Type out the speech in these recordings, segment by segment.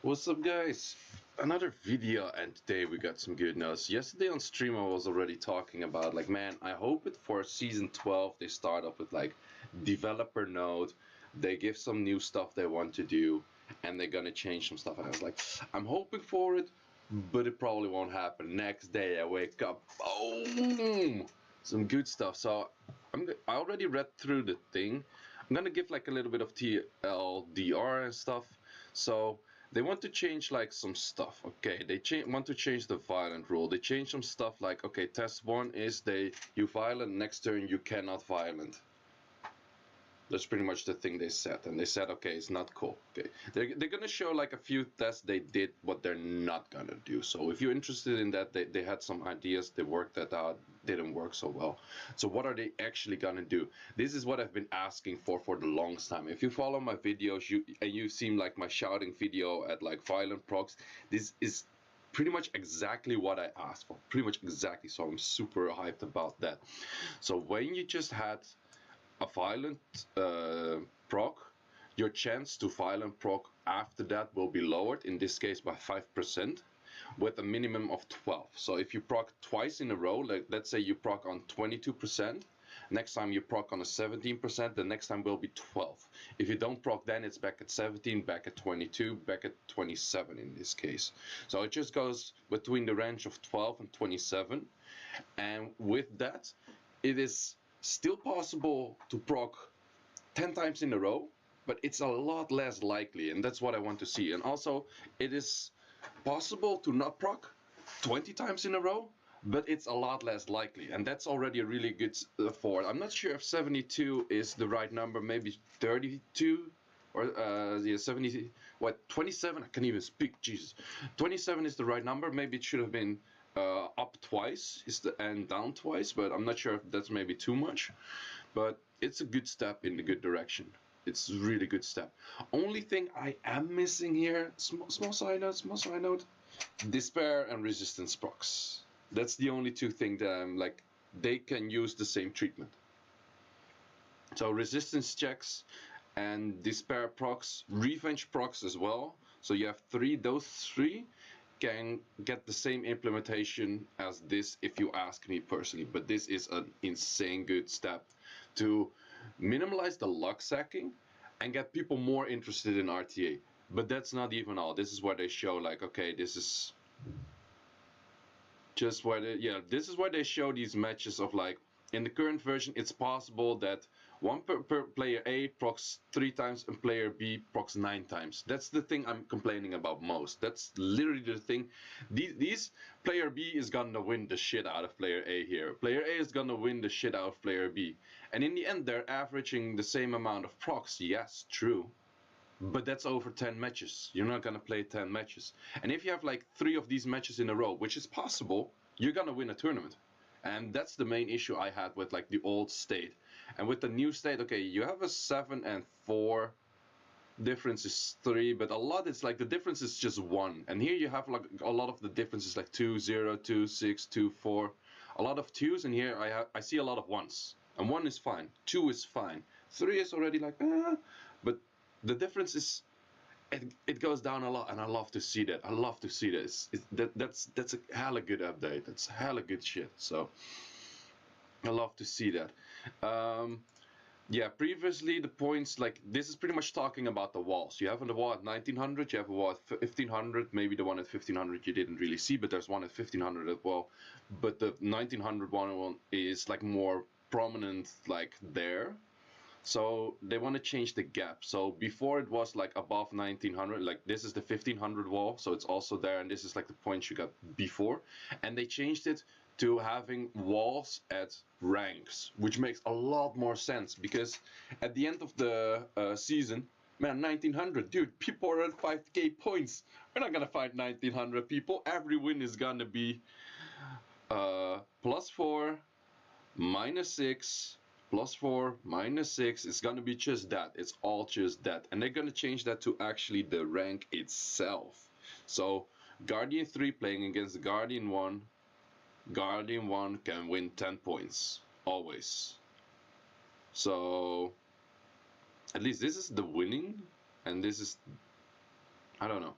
What's up, guys? Another video, and today we got some good news. Yesterday on stream I was already talking about, like, man, I hope it for season 12 they start up with like developer node, they give some new stuff they want to do, and they're gonna change some stuff. And I was like, I'm hoping for it, but it probably won't happen. Next day I wake up, boom, some good stuff. So I already read through the thing. I'm gonna give like a little bit of TLDR and stuff. So they want to change like some stuff. Okay, they want to change the violent rule. They change some stuff like, okay, test 1 is you violent, next turn you cannot violent. That's pretty much the thing they said, and they said, okay, it's not cool. Okay, they're gonna show like a few tests they did what they're not gonna do. So if you're interested in that, they had some ideas, they worked that out, didn't work so well. So what are they actually gonna do? This is what I've been asking for the longest time. If you follow my videos, you've seen like my shouting video at like violent procs, this is pretty much exactly what I asked for. Pretty much exactly. So I'm super hyped about that. So when you just had a violent proc, your chance to violent proc after that will be lowered, in this case by 5%, with a minimum of 12. So if you proc twice in a row, like let's say you proc on 22%, next time you proc on a 17%, the next time will be 12. If you don't proc, then it's back at 17, back at 22, back at 27 in this case. So it just goes between the range of 12 and 27, and with that it is still possible to proc 10 times in a row, but it's a lot less likely, and that's what I want to see. And also it is possible to not proc 20 times in a row, but it's a lot less likely, and that's already a really good forward. I'm not sure if 72 is the right number, maybe 32 or yeah, 70, what, 27, I can't even speak, Jesus. 27 is the right number. Maybe it should have been up twice and down twice, but I'm not sure if that's maybe too much. But it's a good step in the good direction. It's a really good step. Only thing I am missing here, small side note, despair and resistance procs. That's the only two things that I'm like, they can use the same treatment. So resistance checks and despair procs, revenge procs as well. So you have those three can get the same implementation as this, if you ask me personally. But this is an insane good step to minimize the luck sacking and get people more interested in RTA. But that's not even all. This is where they show like, okay, this is just where this is where they show these matches of like, in the current version it's possible that one per player A procs 3 times and player B procs 9 times. That's the thing I'm complaining about most. That's literally the thing. These player B is gonna win the shit out of player A here. Player A is gonna win the shit out of player B. And in the end they're averaging the same amount of procs. Yes, true. But that's over 10 matches. You're not gonna play 10 matches. And if you have like 3 of these matches in a row, which is possible, you're gonna win a tournament. And that's the main issue I had with like the old state. And with the new state, okay, you have a 7 and 4, difference is 3, but a lot it's like the difference is just 1. And here you have like a lot of the differences, like 2, 0, 2, 6, 2, 4. A lot of 2s, and here I see a lot of 1s. And 1 is fine, 2 is fine, 3 is already like, but the difference is, it goes down a lot, and I love to see that. I love to see this. That's a hella good update. That's hella good shit. So I love to see that. Yeah, previously the points, like this is pretty much talking about the walls. You have the wall at 1900, you have a wall at 1500, maybe the one at 1500 you didn't really see, but there's one at 1500 as well. But the 1900 one is like more prominent, like there. So they want to change the gap. So before it was like above 1900, like this is the 1500 wall, so it's also there, and this is like the points you got before. And they changed it to having walls at ranks, which makes a lot more sense, because at the end of the season, man, 1900, dude, people are at 5k points. We're not gonna fight 1900 people. Every win is gonna be +4, -6, +4, -6. It's gonna be just that. It's all just that. And they're gonna change that to actually the rank itself. So Guardian 3 playing against Guardian 1, Guardian 1 can win 10 points always. So at least this is the winning, and this is, I don't know.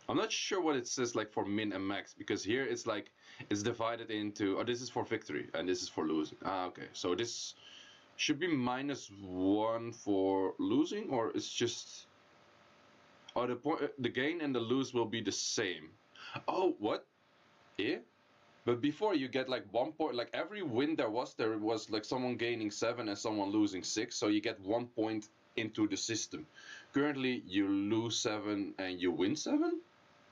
I'm not sure what it says like for min and max, because here it's like it's divided into, oh, this is for victory and this is for losing. Ah, okay, so this should be -1 for losing, or it's just, oh, the gain and the lose will be the same. Oh, what? Yeah. But before you get like 1 point, like every win there was like someone gaining 7 and someone losing 6, so you get 1 point into the system. Currently you lose 7 and you win 7.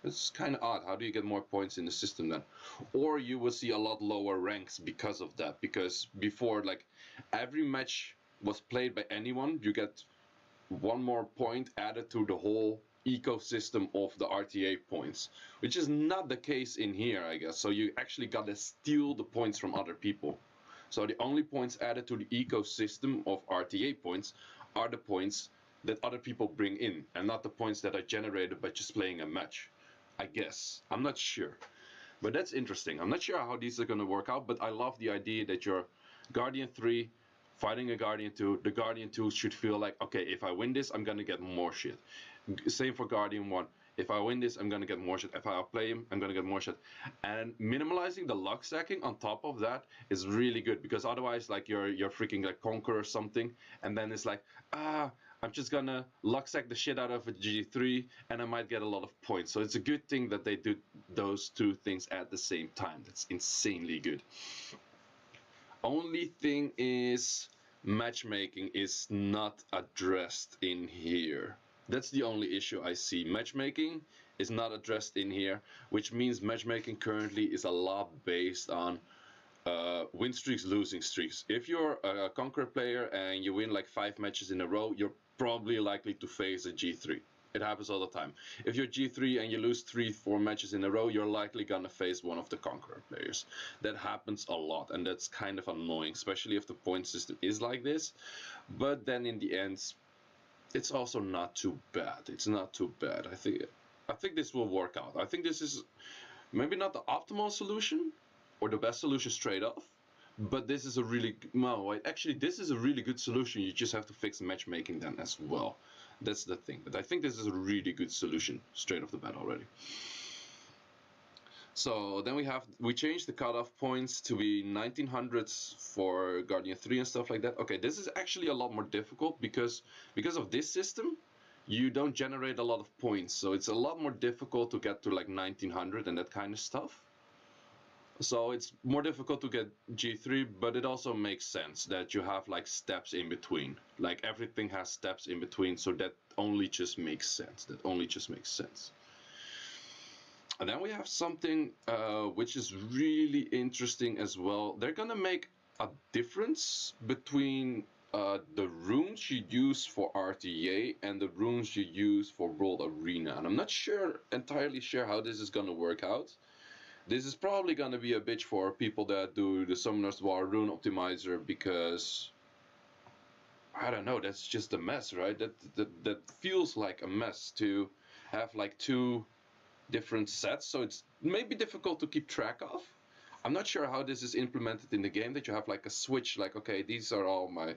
It's kind of odd. How do you get more points in the system then? Or you will see a lot lower ranks because of that. Because before, like, every match was played by anyone, you get 1 more point added to the whole ecosystem of the RTA points, which is not the case in here, I guess. So you actually gotta steal the points from other people. So the only points added to the ecosystem of RTA points are the points that other people bring in, and not the points that are generated by just playing a match. I guess. I'm not sure. But that's interesting. I'm not sure how these are going to work out, but I love the idea that you're Guardian 3 fighting a Guardian 2. The Guardian 2 should feel like, okay, if I win this, I'm going to get more shit. Same for Guardian 1. If I win this, I'm going to get more shit. If I outplay him, I'm going to get more shit. And minimalizing the luck stacking on top of that is really good, because otherwise, like, you're freaking like Conquer or something, and then it's like, I'm just gonna luck sack the shit out of a G3 and I might get a lot of points. So it's a good thing that they do those two things at the same time. That's insanely good. Only thing is, matchmaking is not addressed in here. That's the only issue I see. Matchmaking is not addressed in here, which means matchmaking currently is a lot based on win streaks, losing streaks. If you're a Conqueror player and you win like 5 matches in a row, you're probably likely to face a G3. It happens all the time. If you're G3 and you lose 3-4 matches in a row, you're likely gonna face one of the Conqueror players. That happens a lot, and that's kind of annoying, especially if the point system is like this. But then in the end, it's also not too bad. It's not too bad. I think this will work out. I think this is maybe not the optimal solution or the best solution straight off, but this is a really, no, actually this is a really good solution. You just have to fix matchmaking then as well. That's the thing. But I think this is a really good solution straight off the bat already. So then we changed the cutoff points to be 1900s for Guardian 3 and stuff like that. Okay, this is actually a lot more difficult because of this system. You don't generate a lot of points, so it's a lot more difficult to get to like 1900 and that kind of stuff. So it's more difficult to get G3, but it also makes sense that you have like steps in between. Like everything has steps in between, so that only just makes sense. That only just makes sense. And then we have something which is really interesting as well. They're gonna make a difference between the runes you use for RTA and the runes you use for World Arena. And I'm not entirely sure how this is gonna work out. This is probably gonna be a bitch for people that do the Summoner's War Rune Optimizer, because I don't know, that's just a mess, right? That feels like a mess to have like 2 different sets, so it's maybe difficult to keep track of. I'm not sure how this is implemented in the game, that you have like a switch, like, okay, these are all my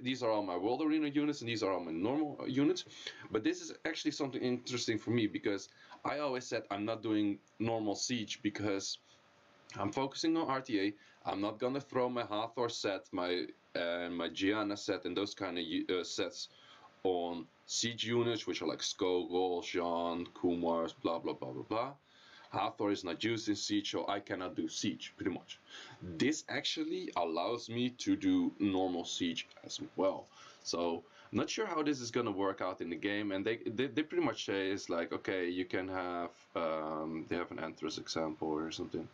these are all my World Arena units and these are all my normal units. But this is actually something interesting for me, because I always said I'm not doing normal Siege because I'm focusing on RTA. I'm not gonna throw my Hathor set, my Gianna set and those kind of sets on Siege units, which are like Skogul, Jean, Com2us, blah blah blah blah blah. Hathor is not used in Siege, so I cannot do Siege, pretty much. This actually allows me to do normal Siege as well. So I'm not sure how this is gonna work out in the game, and they pretty much say it's like, okay, you can have they have an Anthrus example or something.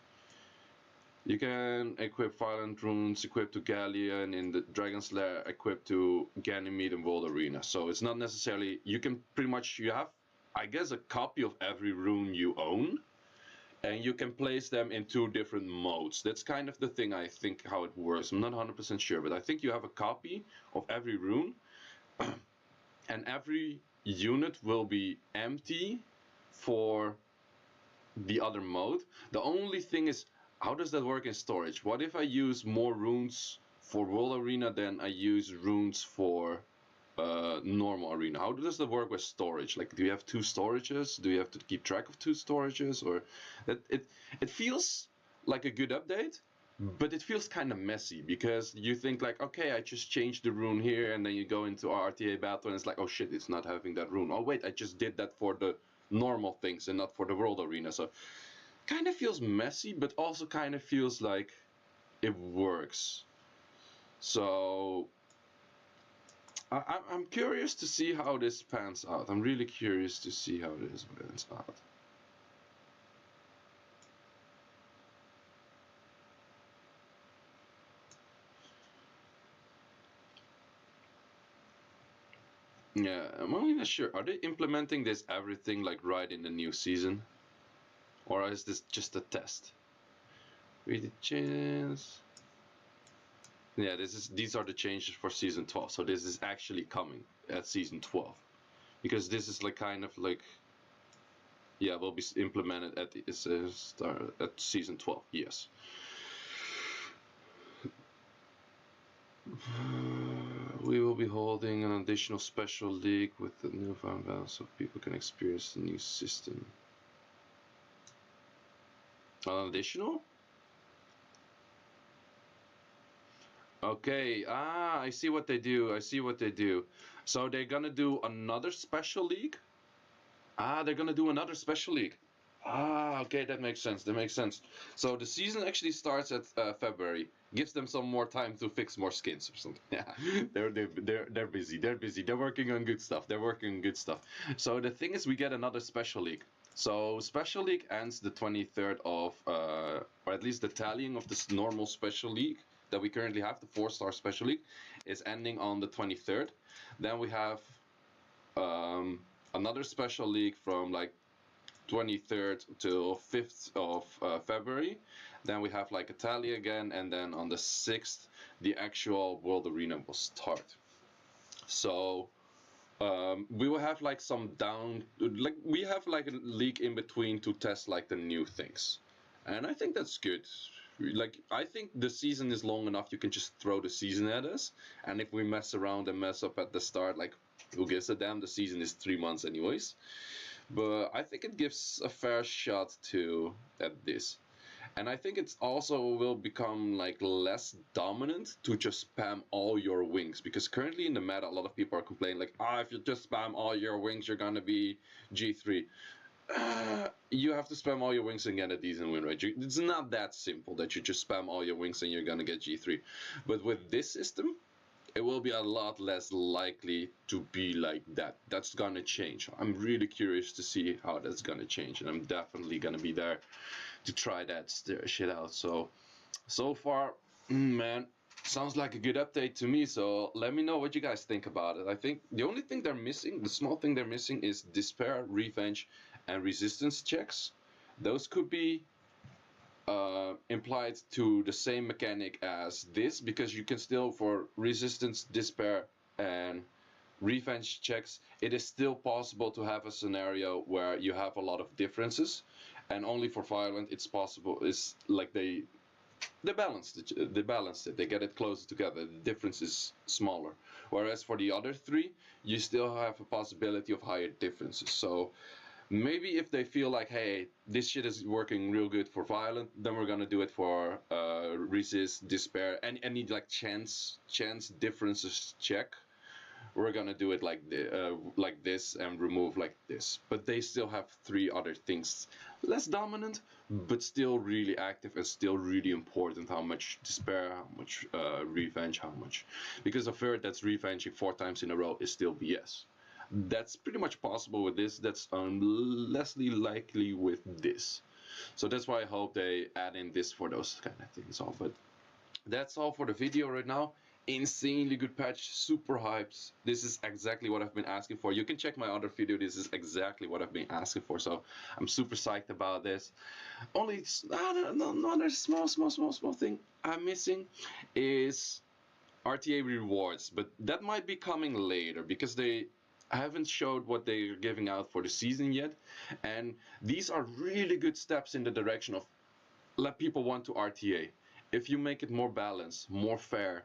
You can equip Violent Runes equipped to Galleon in the Dragon's Lair, equipped to Ganymede and World Arena. So it's not necessarily, you can pretty much, you have, I guess, a copy of every rune you own, and you can place them in 2 different modes. That's kind of the thing, I think, how it works. I'm not 100% sure, but I think you have a copy of every rune, and every unit will be empty for the other mode. The only thing is, how does that work in storage? What if I use more runes for World Arena than I use runes for normal arena? How does that work with storage? Like, do you have 2 storages? Do you have to keep track of 2 storages? Or it feels like a good update, but it feels kind of messy because you think like, okay, I just changed the rune here, and then you go into RTA battle and it's like, oh shit, it's not having that rune. Oh wait, I just did that for the normal things and not for the world arena. So kind of feels messy, but also kind of feels like it works. So I'm curious to see how this pans out. I'm really curious to see how this pans out. Yeah, I'm only not sure. Are they implementing this everything like right in the new season? Or is this just a test? Read the chance. Yeah, these are the changes for season 12. So this is actually coming at season 12. Because this is like kind of like, yeah, will be implemented at the start at season 12. Yes. We will be holding an additional special league with the newfound balance so people can experience the new system. An additional? Okay, I see what they do. I see what they do. So they're gonna do another special league? They're gonna do another special league. Okay, that makes sense. That makes sense. So the season actually starts at February. Gives them some more time to fix more skins or something. Yeah, they're busy. They're busy. They're working on good stuff. They're working on good stuff. So the thing is, we get another special league. So special league ends the 23rd of, or at least the tallying of this normal special league that we currently have, the 4-star special league, is ending on the 23rd. Then we have another special league from like 23rd till 5th of February. Then we have like a tally again, and then on the 6th the actual world arena will start. So we will have like some we have like a league in between to test like the new things, and I think that's good. Like, I think the season is long enough. You can just throw the season at us, and if we mess around and mess up at the start, like, who gives a damn? The season is 3 months anyways. But I think it gives a fair shot at this. And I think it's also will become like less dominant to just spam all your wings, because currently in the meta a lot of people are complaining like, if you just spam all your wings you're gonna be G3. You have to spam all your wings and get a decent win rate. It's not that simple that you just spam all your wings and you're gonna get G3. But with this system, it will be a lot less likely to be like that. That's gonna change. I'm really curious to see how that's gonna change, and I'm definitely gonna be there to try that shit out. So far, man, sounds like a good update to me. So let me know what you guys think about it. I think the only thing they're missing, the small thing they're missing, is despair, revenge, and resistance checks. Those could be implied to the same mechanic as this, because you can still, for resistance, despair, and revenge checks, it is still possible to have a scenario where you have a lot of differences, and only for violent it's possible. It's like they balance it. They get it closer together. The difference is smaller. Whereas for the other 3, you still have a possibility of higher differences. So maybe if they feel like, hey, this shit is working real good for violent, then we're gonna do it for resist, despair, and any like chance differences check. We're gonna do it like this and remove like this. But they still have 3 other things, less dominant, but still really active and still really important. How much despair, how much revenge, how much. Because a third that's revenging 4 times in a row is still BS. That's pretty much possible with this. That's less likely with this. So that's why I hope they add in this for those kind of things. But that's all for the video right now. Insanely good patch, super hyped. This is exactly what I've been asking for. You can check my other video. This is exactly what I've been asking for. So I'm super psyched about this. Only another small thing I'm missing is RTA rewards, but that might be coming later because they haven't showed what they're giving out for the season yet, and these are really good steps in the direction of let people want to RTA. If you make it more balanced, more fair,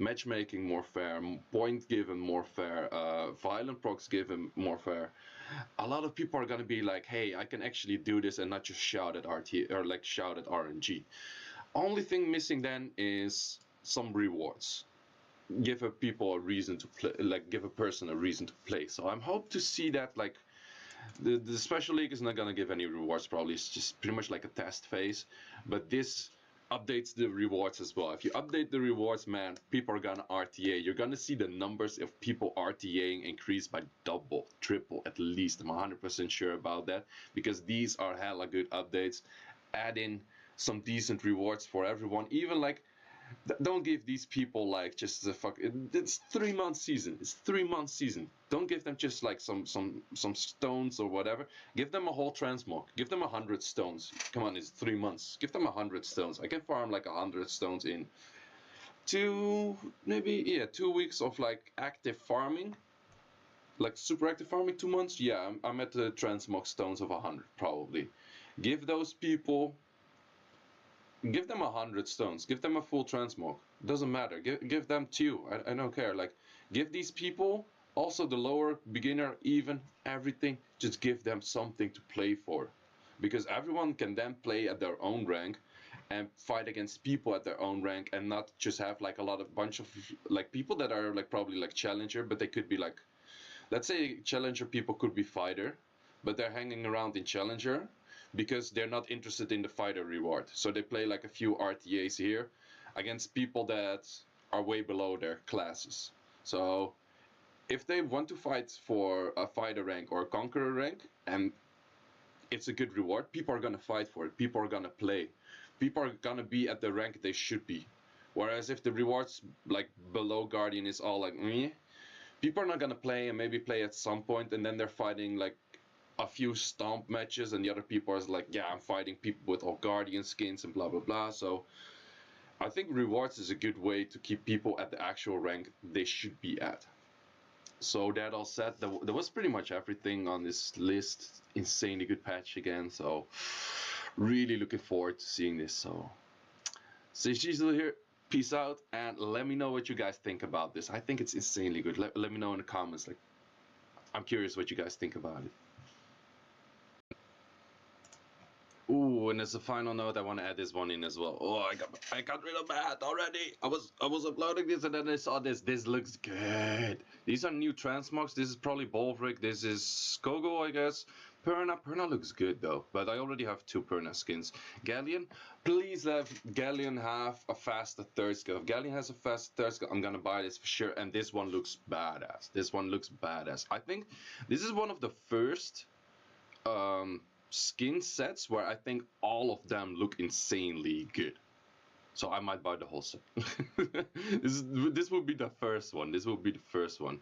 matchmaking more fair, point given more fair, violent procs given more fair, a lot of people are gonna be like, hey, I can actually do this and not just shout at RTA or like shout at RNG. Only thing missing then is some rewards. Give a people a reason to play, like give a person a reason to play. So I'm hope to see that like the special league is not gonna give any rewards probably. It's just pretty much like a test phase, but this updates the rewards as well. If you update the rewards, man, people are gonna RTA. You're gonna see the numbers of people RTAing increase by double, triple at least. I'm 100% sure about that because these are hella good updates. Add in some decent rewards for everyone. Even like, don't give these people like just the fuck. It's 3 month season. It's 3 month season. Don't give them just like some stones or whatever. Give them a whole transmog. Give them 100 stones. Come on, it's 3 months. Give them 100 stones. I can farm like 100 stones in 2 weeks of like active farming, like super active farming. 2 months. Yeah, I'm at the transmog stones of 100 probably. Give those people. Give them 100 stones. Give them a full transmog. Doesn't matter. Give them 2. I don't care. Like, give these people also the lower, beginner, even, everything. Just give them something to play for, because everyone can then play at their own rank and fight against people at their own rank, and not just have like a lot of bunch of like people that are like probably like challenger, but they could be like, let's say challenger people could be fighter, but they're hanging around in challenger because they're not interested in the fighter reward. So they play like a few RTAs here against people that are way below their classes. So if they want to fight for a fighter rank or a conqueror rank, and it's a good reward, people are gonna fight for it. People are gonna play. People are gonna be at the rank they should be. Whereas if the rewards like below Guardian is all like meh, people are not gonna play and maybe play at some point, and then they're fighting like a few stomp matches, and the other people are like, yeah, I'm fighting people with all Guardian skins and blah blah blah. So I think rewards is a good way to keep people at the actual rank they should be at. So that all said, that was pretty much everything on this list. Insanely good patch again, so really looking forward to seeing this. So Seiishizo here, peace out, and let me know what you guys think about this. I think it's insanely good. Let me know in the comments. Like, I'm curious what you guys think about it. Ooh, and as a final note, I want to add this one in as well. Oh, I got rid of that already. I was uploading this and then I saw this. This looks good. These are new transmogs. This is probably Bolvric. This is Kogo, I guess. Perna looks good though, but I already have 2 Perna skins. Galleon, please let Galleon have a faster third skill. If Galleon has a faster third skill, I'm gonna buy this for sure. And this one looks badass. This one looks badass. I think this is one of the first skin sets where I think all of them look insanely good. So I might buy the whole set. This will be the first one. This will be the first one.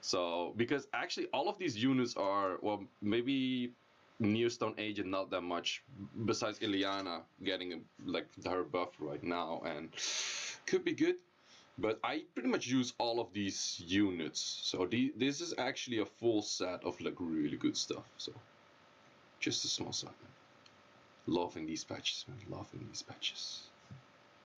So because actually all of these units are, well, maybe Near Stone Agent not that much, besides Ileana getting like her buff right now, and could be good. But I pretty much use all of these units. So this is actually a full set of like really good stuff. So just a small side. Loving these patches, man. Loving these patches.